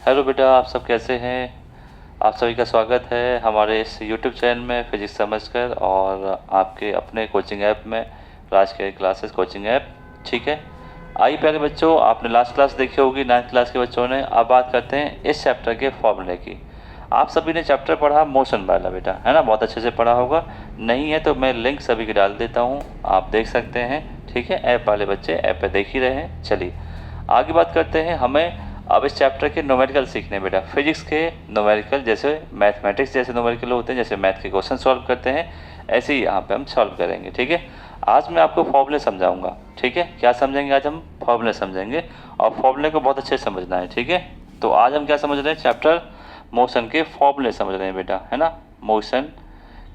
Hello बेटा, आप सब कैसे हैं। आप सभी का स्वागत है हमारे इस यूट्यूब चैनल में फिजिक्स समझकर और आपके अपने कोचिंग ऐप में राज के क्लासेस कोचिंग ऐप। ठीक है, आइए प्यारे बच्चों, आपने लास्ट क्लास देखी होगी 9th क्लास के बच्चों ने। अब बात करते हैं इस चैप्टर के फॉर्मूले की। आप सभी ने चैप्टर पढ़ा मोशन वाला बेटा, है ना, बहुत अच्छे से पढ़ा होगा। नहीं है तो मैं लिंक सभी की डाल देता हूँ, आप देख सकते हैं। ठीक है, ऐप वाले बच्चे ऐप पे देख ही रहे हैं। चलिए आगे बात करते हैं। हमें अब इस चैप्टर के न्यूमेरिकल सीखने बेटा, फिजिक्स के न्यूमेरिकल, जैसे मैथमेटिक्स जैसे न्यूमेरिकल होते हैं, जैसे मैथ के क्वेश्चन सॉल्व करते हैं, ऐसे ही यहाँ पे हम सॉल्व करेंगे। ठीक है, आज मैं आपको फॉर्मूले समझाऊंगा। ठीक है, क्या समझेंगे आज हम? फॉर्मूले समझेंगे और फॉर्मूले को बहुत अच्छे से समझना है। ठीक है, तो आज हम क्या समझ रहे हैं? चैप्टर मोशन के फॉर्मूले समझ रहे हैं बेटा, है ना। मोशन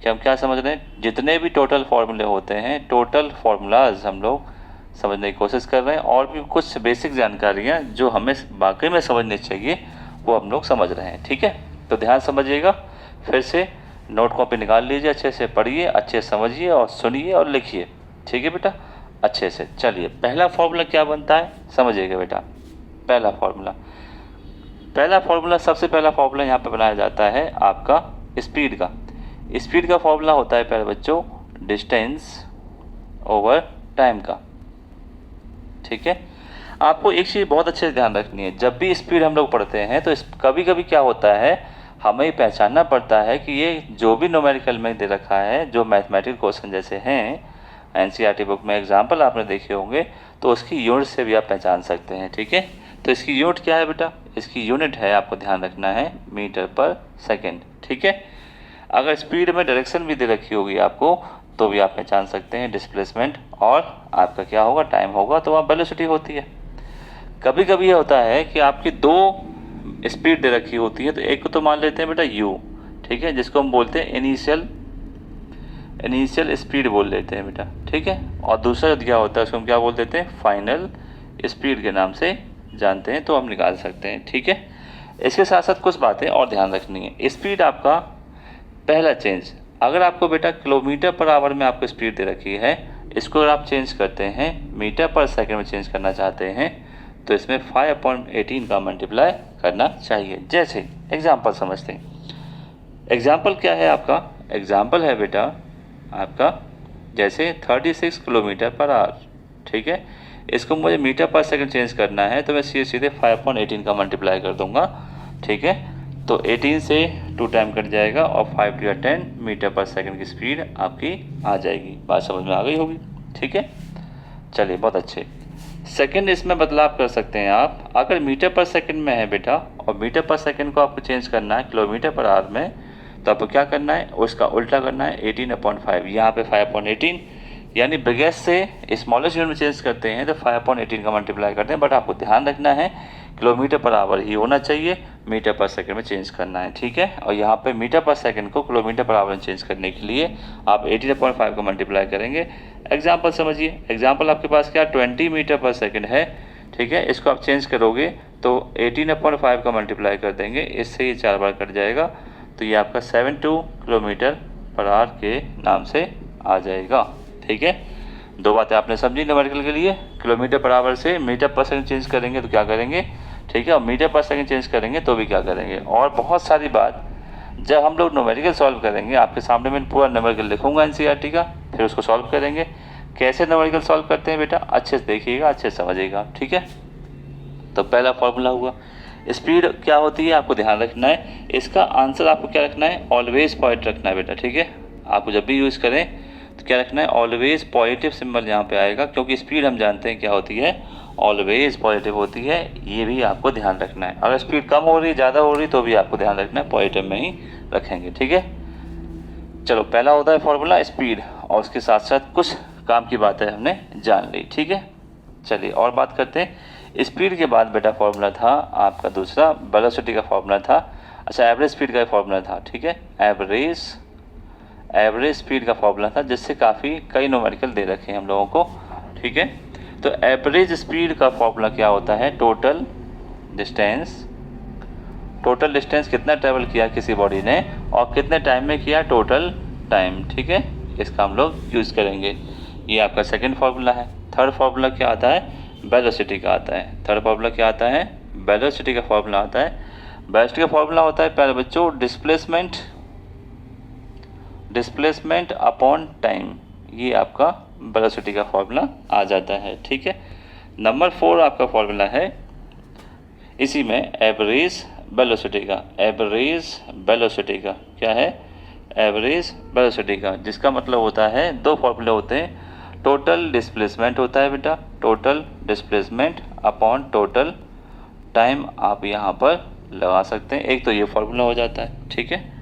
के हम क्या समझ रहे हैं? जितने भी टोटल फॉर्मूले होते हैं, टोटल फॉर्मूलाज हम लोग समझने की कोशिश कर रहे हैं और भी कुछ बेसिक जानकारियाँ जो हमें वाकई में समझनी चाहिए वो हम लोग समझ रहे हैं। ठीक है, तो ध्यान समझिएगा, फिर से नोट कॉपी निकाल लीजिए, अच्छे से पढ़िए, अच्छे से समझिए और सुनिए और लिखिए। ठीक है बेटा, अच्छे से। चलिए, पहला फॉर्मूला क्या बनता है समझिएगा बेटा। पहला फॉर्मूला सबसे पहला फॉर्मूला यहाँ पे बनाया जाता है आपका स्पीड का। स्पीड का फॉर्मूला होता है प्यारे बच्चों डिस्टेंस ओवर टाइम का। ठीक है, आपको एक चीज़ बहुत अच्छे से ध्यान रखनी है, जब भी स्पीड हम लोग पढ़ते हैं तो कभी कभी क्या होता है, हमें पहचानना पड़ता है कि ये जो भी न्यूमेरिकल में दे रखा है, जो मैथमेटिकल क्वेश्चन जैसे हैं एनसीईआरटी बुक में एग्जाम्पल आपने देखे होंगे, तो उसकी यूनिट से भी आप पहचान सकते हैं। ठीक है, तो इसकी यूनिट क्या है बेटा? इसकी यूनिट है, आपको ध्यान रखना है, मीटर पर सेकेंड। ठीक है, अगर स्पीड में डायरेक्शन भी दे रखी होगी आपको तो भी आप पहचान सकते हैं डिस्प्लेसमेंट, और आपका क्या होगा? टाइम होगा, तो वहाँ वेलोसिटी होती है। कभी कभी ये होता है कि आपकी दो स्पीड दे रखी होती है, तो एक को तो मान लेते हैं बेटा u, ठीक है, जिसको हम बोलते हैं इनिशियल स्पीड बोल लेते हैं बेटा। ठीक है, और दूसरा क्या होता है उसको हम क्या बोल देते हैं? फाइनल स्पीड के नाम से जानते हैं, तो हम निकाल सकते हैं। ठीक है, इसके साथ साथ कुछ बातें और ध्यान रखनी है। स्पीड आपका पहला चेंज, अगर आपको बेटा किलोमीटर पर आवर में आपको स्पीड दे रखी है, इसको अगर आप चेंज करते हैं मीटर पर सेकंड में चेंज करना चाहते हैं, तो इसमें 5/18 का मल्टीप्लाई करना चाहिए। जैसे एग्जाम्पल समझते हैं। एग्जाम्पल क्या है आपका? एग्जाम्पल है बेटा आपका जैसे 36 किलोमीटर पर आवर। ठीक है, इसको मुझे मीटर पर सेकंड चेंज करना है, तो मैं सीधे 5/18 का मल्टीप्लाई कर दूंगा। ठीक है, तो 18 से 2 टाइम कट जाएगा और 5 × 10 मीटर पर सेकंड की स्पीड आपकी आ जाएगी। बात समझ में आ गई होगी। ठीक है, चलिए बहुत अच्छे। सेकंड इसमें बदलाव कर सकते हैं आप। अगर मीटर पर सेकंड में है बेटा और मीटर पर सेकंड को आपको चेंज करना है किलोमीटर पर आवर में, तो आपको क्या करना है? उसका उल्टा करना है, 18/5। यहाँ पे 5/18 यानी बिगेस्ट से स्मॉलेस्ट यूनिट में चेंज करते हैं तो 5/18 का मल्टीप्लाई करते हैं, बट आपको ध्यान रखना है किलोमीटर पर आवर ही होना चाहिए, मीटर पर सेकंड में चेंज करना है। ठीक है, और यहाँ पे मीटर पर सेकंड को किलोमीटर पर आवर में चेंज करने के लिए आप 18/5 का मल्टीप्लाई करेंगे। एग्जाम्पल समझिए। एग्जाम्पल आपके पास क्या 20 मीटर पर सेकंड है। ठीक है, इसको आप चेंज करोगे तो 18/5 का मल्टीप्लाई कर देंगे, इससे ये 4 बार कट जाएगा, तो ये आपका 72 किलोमीटर पर आवर के नाम से आ जाएगा। ठीक है, दो बातें आपने समझी न्यूमेरिकल के लिए। किलोमीटर पर आवर से मीटर पर सेकंड चेंज करेंगे तो क्या करेंगे? ठीक है, और मीटर पर सेकंड चेंज करेंगे तो भी क्या करेंगे? और बहुत सारी बात जब हम लोग न्यूमेरिकल सॉल्व करेंगे, आपके सामने मैं पूरा न्यूमेरिकल लिखूंगा एनसीईआरटी का, फिर उसको सॉल्व करेंगे। कैसे न्यूमेरिकल सॉल्व करते हैं बेटा, अच्छे से देखिएगा, अच्छे से समझिएगा। ठीक है, तो पहला फॉर्मूला हुआ। स्पीड क्या होती है आपको ध्यान रखना है। इसका आंसर आपको क्या रखना है? ऑलवेज पॉइंट रखना है बेटा। ठीक है, आपको जब भी यूज़ करें तो क्या रखना है? ऑलवेज पॉजिटिव सिंबल यहाँ पे आएगा, क्योंकि स्पीड हम जानते हैं क्या होती है, ऑलवेज पॉजिटिव होती है। ये भी आपको ध्यान रखना है। अगर स्पीड कम हो रही, ज़्यादा हो रही, तो भी आपको ध्यान रखना है, पॉजिटिव में ही रखेंगे। ठीक है, चलो पहला होता है फॉर्मूला स्पीड, और उसके साथ साथ कुछ काम की बातें हमने जान ली। ठीक है, चलिए और बात करते हैं। स्पीड के बाद बेटा फॉर्मूला था आपका दूसरा, वेलोसिटी का फॉर्मूला था। अच्छा, एवरेज स्पीड का फॉर्मूला था। ठीक है, एवरेज स्पीड का फॉर्मूला था, जिससे काफ़ी कई न्यूमेरिकल दे रखे हैं हम लोगों को। ठीक है, तो एवरेज स्पीड का फॉर्मूला क्या होता है? टोटल डिस्टेंस कितना ट्रेवल किया किसी बॉडी ने और कितने टाइम में किया, टोटल टाइम। ठीक है, इसका हम लोग यूज़ करेंगे। ये आपका सेकंड फार्मूला है। थर्ड फार्मूला क्या आता है? वेलोसिटी का आता है। थर्ड फार्मूला क्या आता है? वेलोसिटी का फार्मूला आता है। वेलोसिटी का फॉर्मूला होता है प्यारे बच्चों डिस्प्लेसमेंट अपॉन टाइम, ये आपका वेलोसिटी का फॉर्मूला आ जाता है। ठीक है, नंबर 4 आपका फॉर्मूला है इसी में एवरेज वेलोसिटी का क्या है, एवरेज वेलोसिटी का, जिसका मतलब होता है दो फॉर्मूले होते हैं, टोटल डिस्प्लेसमेंट होता है बेटा, total displacement upon total time आप यहाँ पर लगा सकते हैं। एक तो ये फॉर्मूला हो जाता है। ठीक है,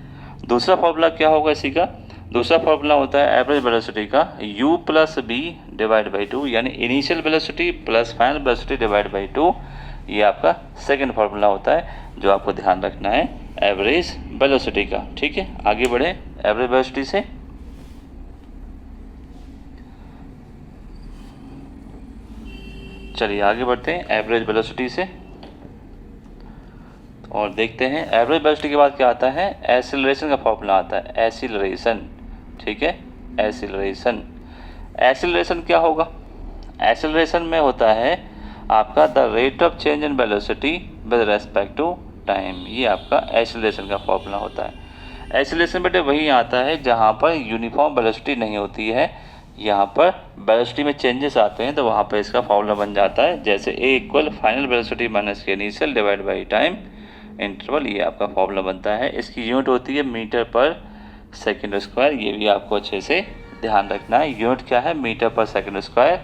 दूसरा फॉर्मूला क्या होगा इसी का, दूसरा फॉर्मूला होता है एवरेज वेलोसिटी का u plus v divide by 2, यानी initial velocity plus final velocity divide by 2, ये आपका सेकंड फार्मूला होता है जो आपको ध्यान रखना है एवरेज वेलोसिटी का। ठीक है, आगे बढ़े एवरेज वेलोसिटी से। चलिए आगे बढ़ते हैं एवरेज वेलोसिटी से और देखते हैं एवरेज वेलोसिटी के बाद क्या आता है, एक्सीलरेशन का फॉर्मूला आता है, एक्सीलरेशन। ठीक है, एक्सीलरेशन क्या होगा, एक्सीलरेशन में होता है आपका the rate of change in velocity with respect to time, ये आपका एक्सीलरेशन का फॉर्मूला होता है। एक्सीलरेशन बेटे वही आता है जहाँ पर यूनिफॉर्म वेलोसिटी नहीं होती है, यहाँ पर वेलोसिटी में चेंजेस आते हैं तो वहाँ पर इसका फॉर्मूला बन जाता है, जैसे ए इक्वल फाइनल वेलोसिटी माइनस के initial divide by time interval, ये आपका फॉर्मूला बनता है। इसकी यूनिट होती है मीटर पर सेकेंड स्क्वायर, ये भी आपको अच्छे से ध्यान रखना है, यूनिट क्या है मीटर पर सेकेंड स्क्वायर।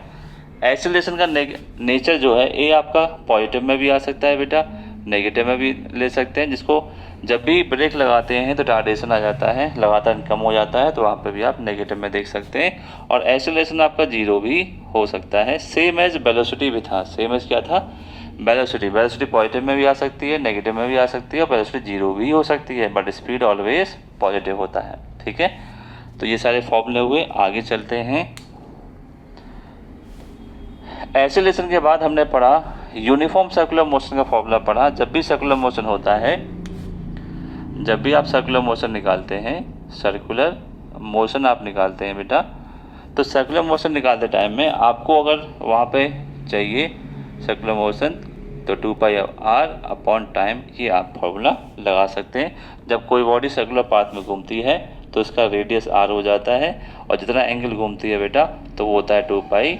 एक्सीलरेशन का नेचर जो है ए आपका पॉजिटिव में भी आ सकता है बेटा, नेगेटिव में भी ले सकते हैं, जिसको जब भी ब्रेक लगाते हैं तो टार्डेशन आ जाता है, लगातार कम हो जाता है, तो वहाँ पे भी आप नेगेटिव में देख सकते हैं। और एक्सीलरेशन आपका जीरो भी हो सकता है, सेम एज वेलोसिटी भी था, सेम एज क्या था वेलोसिटी पॉजिटिव में भी आ सकती है, नेगेटिव में भी आ सकती है, और वेलोसिटी जीरो भी हो सकती है, बट स्पीड ऑलवेज पॉजिटिव होता है। ठीक है, तो ये सारे फॉर्मूले हुए, आगे चलते हैं। एक्सीलरेशन के बाद हमने पढ़ा यूनिफॉर्म सर्कुलर मोशन का फॉर्मूला पढ़ा। जब भी सर्कुलर मोशन होता है, जब भी आप सर्कुलर मोशन निकालते हैं, सर्कुलर मोशन आप निकालते हैं बेटा, तो सर्कुलर मोशन निकालते टाइम में आपको अगर वहाँ पे चाहिए सर्कुलर मोशन तो 2 पाई r अपॉन टाइम, ये आप फॉर्मूला लगा सकते हैं। जब कोई बॉडी सर्कुलर पाथ में घूमती है तो उसका रेडियस r हो जाता है, और जितना एंगल घूमती है बेटा तो वो होता है 2 पाई।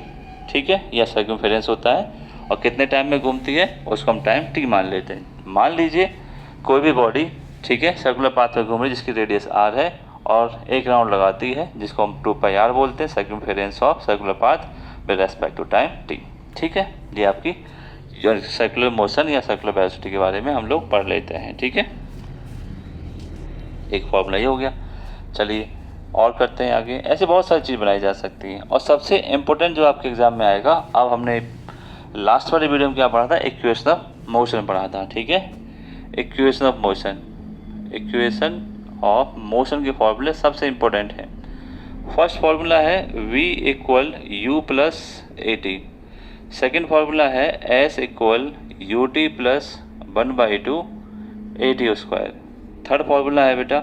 ठीक है, या सर्कमफेरेंस होता है, और कितने टाइम में घूमती है उसको हम टाइम t मान लेते हैं। मान लीजिए कोई भी बॉडी, ठीक है, सर्कुलर पाथ में घूम रही जिसकी रेडियस r है और एक राउंड लगाती है जिसको हम 2 पाई r बोलते हैं, circumference of circular path with respect to time t। ठीक है, ये आपकी सर्कुलर मोशन या सर्कुलर वेलोसिटी के बारे में हम लोग पढ़ लेते हैं। ठीक है, एक फॉर्मूला ये हो गया। चलिए और करते हैं आगे, ऐसे बहुत सारी चीज़ बनाई जा सकती हैं। और सबसे इम्पोर्टेंट जो आपके एग्जाम में आएगा, अब हमने लास्ट वाले वीडियो में क्या पढ़ा था, इक्वेशन ऑफ मोशन पढ़ा था। ठीक है, इक्वेशन ऑफ मोशन के फॉर्मूले सबसे इम्पोर्टेंट है। फर्स्ट फॉर्मूला है v equal u plus A T, second formula है s equal U T plus 1/2 A T square, third formula है बेटा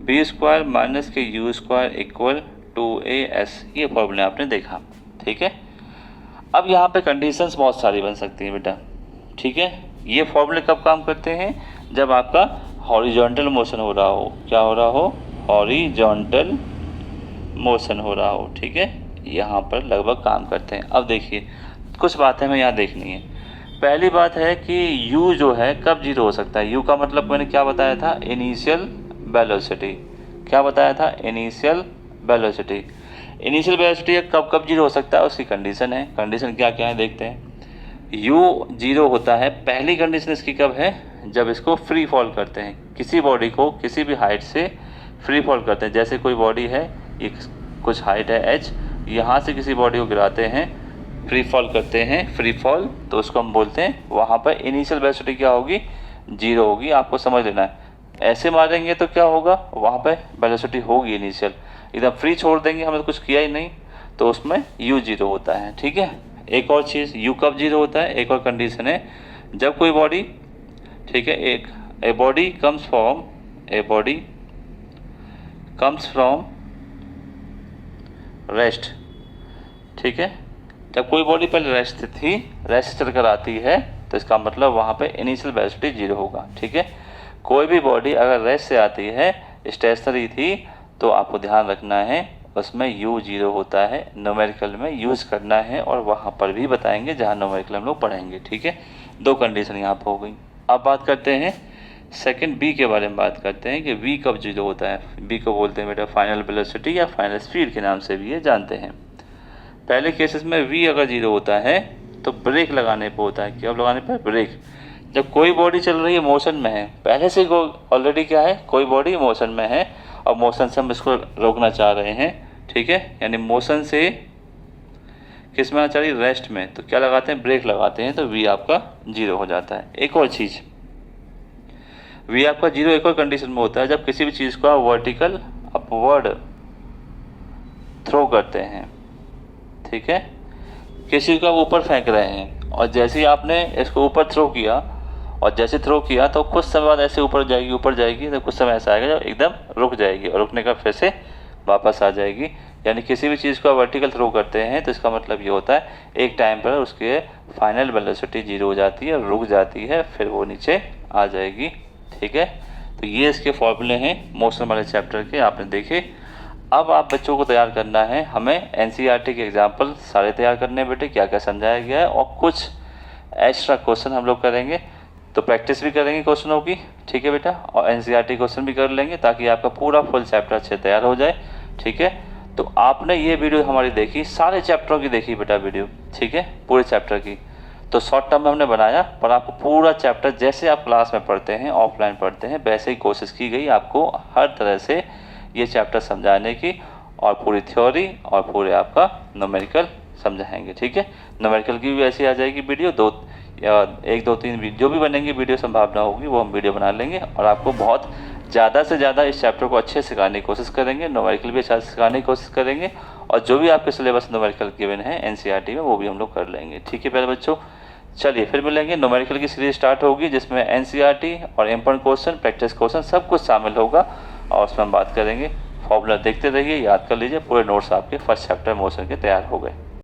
बी स्क्वायर माइनस के यू स्क्वायर इक्वल 2as, ये फार्मूला आपने देखा। ठीक है, अब यहाँ पे कंडीशंस बहुत सारी बन सकती हैं बेटा। ठीक है, ये फॉर्मूले कब काम करते हैं, जब आपका हॉरिजॉन्टल मोशन हो रहा हो, क्या हो रहा हो, हॉरिजॉन्टल मोशन हो रहा हो। ठीक है, यहाँ पर लगभग काम करते हैं। अब देखिए कुछ बातें हमें यहाँ देखनी है। पहली बात है कि u जो है कब जीरो हो सकता है। u का मतलब मैंने क्या बताया था, इनिशियल वेलोसिटी। क्या बताया था, इनिशियल वेलोसिटी। इनिशियल वेलोसिटी कब जीरो हो सकता है, उसकी कंडीशन है। कंडीशन क्या क्या है देखते हैं। u जीरो होता है, पहली कंडीशन इसकी कब है, जब इसको फ्री फॉल करते हैं, किसी बॉडी को किसी भी हाइट से फ्री फॉल करते हैं। जैसे कोई बॉडी है, एक कुछ हाइट है h, यहाँ से किसी बॉडी को गिराते हैं, फ्री फॉल करते हैं, फ्री फॉल, तो उसको हम बोलते हैं, वहाँ पर इनिशियल वेलोसिटी क्या होगी, जीरो होगी। आपको समझ लेना है। ऐसे मारेंगे तो क्या होगा, वहाँ पे वेलोसिटी होगी इनिशियल, एकदम फ्री छोड़ देंगे, हमने कुछ किया ही नहीं, तो उसमें u जीरो होता है। ठीक है, एक और चीज़, u कब जीरो होता है, एक और कंडीशन है, जब कोई बॉडी, ठीक है, a body comes from rest. ठीक है, जब कोई बॉडी पहले रेस्ट थी, रेस्ट चल कर आती है, तो इसका मतलब वहाँ पे इनिशियल वेलोसिटी जीरो होगा। ठीक है, कोई भी बॉडी अगर रेस्ट से आती है, स्टेशनरी थी, तो आपको ध्यान रखना है उसमें U0 होता है, न्यूमेरिकल में यूज़ करना है, और वहाँ पर भी बताएंगे जहाँ न्यूमेरिकल हम लोग पढ़ेंगे। ठीक है, 2 कंडीशन यहाँ पर हो गई। अब बात करते हैं सेकंड B के बारे में बात करते हैं कि V कब 0 होता है। B को बोलते हैं बेटा फाइनल वेलोसिटी या फाइनल स्पीड के नाम से भी ये जानते हैं। पहले केसेस में V अगर 0 होता है तो ब्रेक लगाने पर होता है। क्या लगाने पर? ब्रेक। जब कोई बॉडी चल रही है, मोशन में है, पहले से ऑलरेडी क्या है, कोई बॉडी मोशन में है और मोशन से हम इसको रोकना चाह रहे हैं। ठीक है, यानी मोशन से किस में आना चाहिए? रेस्ट में। तो क्या लगाते हैं? ब्रेक लगाते हैं, तो V आपका 0 हो जाता है। एक और चीज़, V आपका 0 एक और कंडीशन में होता है जब किसी भी चीज़ को आप वर्टिकल अपवर्ड थ्रो करते हैं। ठीक है, किसी को आप ऊपर फेंक रहे हैं और जैसे ही आपने इसको ऊपर थ्रो किया, और जैसे थ्रो किया तो कुछ समय बाद ऐसे ऊपर जाएगी, तो कुछ समय ऐसा आएगा जब एकदम रुक जाएगी और रुकने का फिर से वापस आ जाएगी। यानी किसी भी चीज़ को आप वर्टिकल थ्रो करते हैं तो इसका मतलब ये होता है एक टाइम पर उसके फाइनल वेलोसिटी 0 हो जाती है, रुक जाती है, फिर वो नीचे आ जाएगी। ठीक है, तो ये इसके फॉर्मूले हैं मोशन वाले चैप्टर के, आपने देखे। अब आप बच्चों को तैयार करना है, हमें NCERT के एग्जाम्पल सारे तैयार करने हैं बेटे, क्या क्या समझाया गया है, और कुछ एक्स्ट्रा क्वेश्चन हम लोग करेंगे। तो प्रैक्टिस भी करेंगे क्वेश्चनों की। ठीक है बेटा, और NCERT क्वेश्चन भी कर लेंगे ताकि आपका पूरा फुल चैप्टर अच्छे तैयार हो जाए। ठीक है, तो आपने ये वीडियो हमारी देखी, सारे चैप्टरों की देखी बेटा वीडियो। ठीक है, पूरे चैप्टर की। तो शॉर्ट टर्म में हमने बनाया, पर आपको पूरा चैप्टर जैसे आप क्लास में पढ़ते हैं, ऑफलाइन पढ़ते हैं, वैसे ही कोशिश की गई आपको हर तरह से ये चैप्टर समझाने की, और पूरी थ्योरी और पूरे आपका न्यूमेरिकल समझाएंगे। ठीक है, न्यूमेरिकल की भी ऐसी आ जाएगी वीडियो, 2 या 1 2 3 जो भी बनेंगी वीडियो संभावना होगी वो हम वीडियो बना लेंगे, और आपको बहुत ज़्यादा से ज़्यादा इस चैप्टर को अच्छे से सिखाने की कोशिश करेंगे, न्यूमेरिकल भी अच्छा से सिखाने की कोशिश करेंगे, और जो भी आपके सिलेबस न्यूमेरिकल गिवन है NCERT में वो भी हम लोग कर लेंगे। ठीक है प्यारे बच्चों, चलिए फिर मिलेंगे। न्यूमेरिकल की सीरीज स्टार्ट होगी जिसमें NCERT और इम्पोर्टेंट क्वेश्चन, प्रैक्टिस क्वेश्चन सब कुछ शामिल होगा, और उसमें हम बात करेंगे। फॉर्मूला देखते रहिए, याद कर लीजिए, पूरे नोट्स आपके फर्स्ट चैप्टर मोशन के तैयार हो गए।